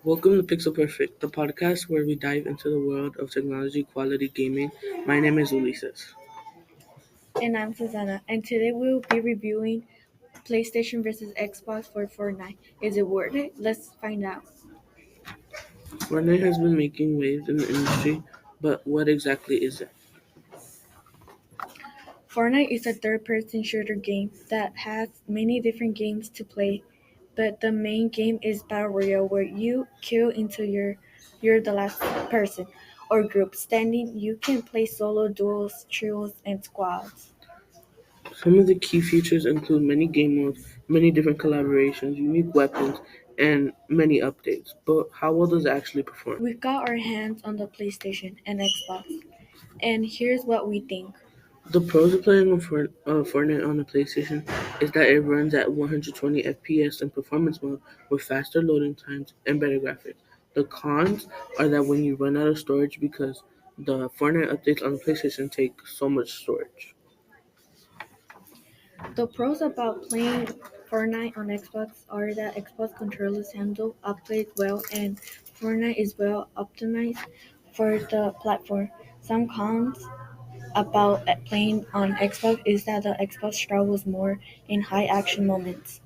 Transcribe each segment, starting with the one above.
Welcome to Pixel Perfect, the podcast where we dive into the world of technology quality gaming. My name is Ulises. And I'm Susanna, and today we'll be reviewing PlayStation versus Xbox for Fortnite. Is it worth it? Let's find out. Fortnite has been making waves in the industry, but what exactly is it? Fortnite is a third-person shooter game that has many different games to play, but the main game is Battle Royale, where you kill until you're the last person or group standing. You can play solo, duos, trios, and squads. Some of the key features include many game modes, many different collaborations, unique weapons, and many updates. But how well does it actually perform? We've got our hands on the PlayStation and Xbox, and here's what we think. The pros of playing on Fortnite on the PlayStation is that it runs at 120 FPS in performance mode with faster loading times and better graphics. The cons are that when you run out of storage because the Fortnite updates on the PlayStation take so much storage. The pros about playing Fortnite on Xbox are that Xbox controllers handle updates well and Fortnite is well optimized for the platform. Some cons about playing on Xbox is that the Xbox struggles more in high action moments.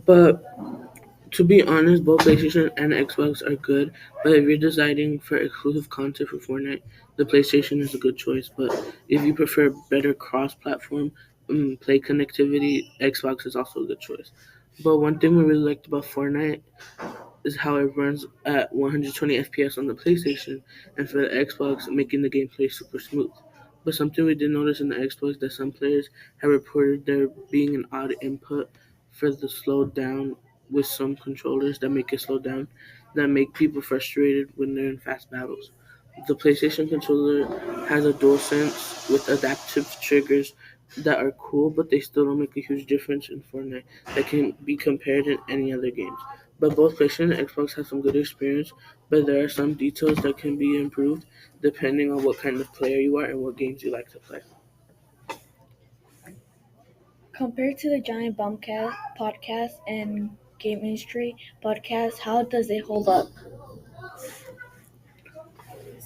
But to be honest, both PlayStation and Xbox are good, but if you're deciding for exclusive content for Fortnite, the PlayStation is a good choice. But if you prefer better cross-platform play connectivity, Xbox is also a good choice. But one thing we really liked about Fortnite is how it runs at 120 FPS on the PlayStation, and for the Xbox, making the gameplay super smooth. But something we did notice in the Xbox that some players have reported there being an odd input for the slow down with some controllers that make it slow down, that make people frustrated when they're in fast battles. The PlayStation controller has a DualSense with adaptive triggers that are cool, but they still don't make a huge difference in Fortnite that can be compared in any other games. But both PlayStation and Xbox have some good experience, but there are some details that can be improved depending on what kind of player you are and what games you like to play. Compared to the Giant Bombcast podcast and Game Industry podcast, how does it hold up?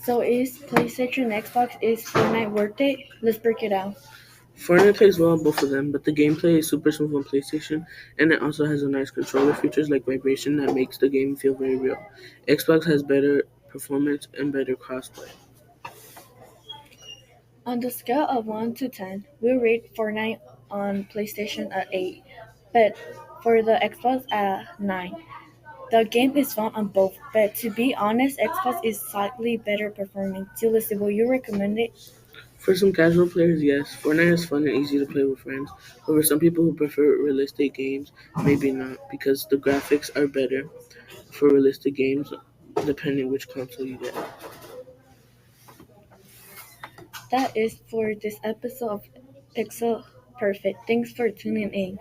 So is PlayStation and Xbox, is Fortnite worth it? Let's break it down. Fortnite plays well on both of them, but the gameplay is super smooth on PlayStation, and it also has a nice controller features like vibration that makes the game feel very real. Xbox has better performance and better crossplay. On the scale of 1 to 10, we rate Fortnite on PlayStation at 8, but for the Xbox at 9. The game is fun on both, but to be honest, Xbox is slightly better performing. Julius, will you recommend it? For some casual players, yes, Fortnite is fun and easy to play with friends, but for some people who prefer realistic games, maybe not, because the graphics are better for realistic games depending which console you get. That is for this episode of Pixel Perfect. Thanks for tuning in.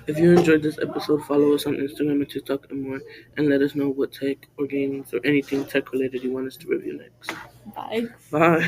If you enjoyed this episode, follow us on Instagram and TikTok and more, and let us know what tech or games or anything tech related you want us to review next. Bye. Bye.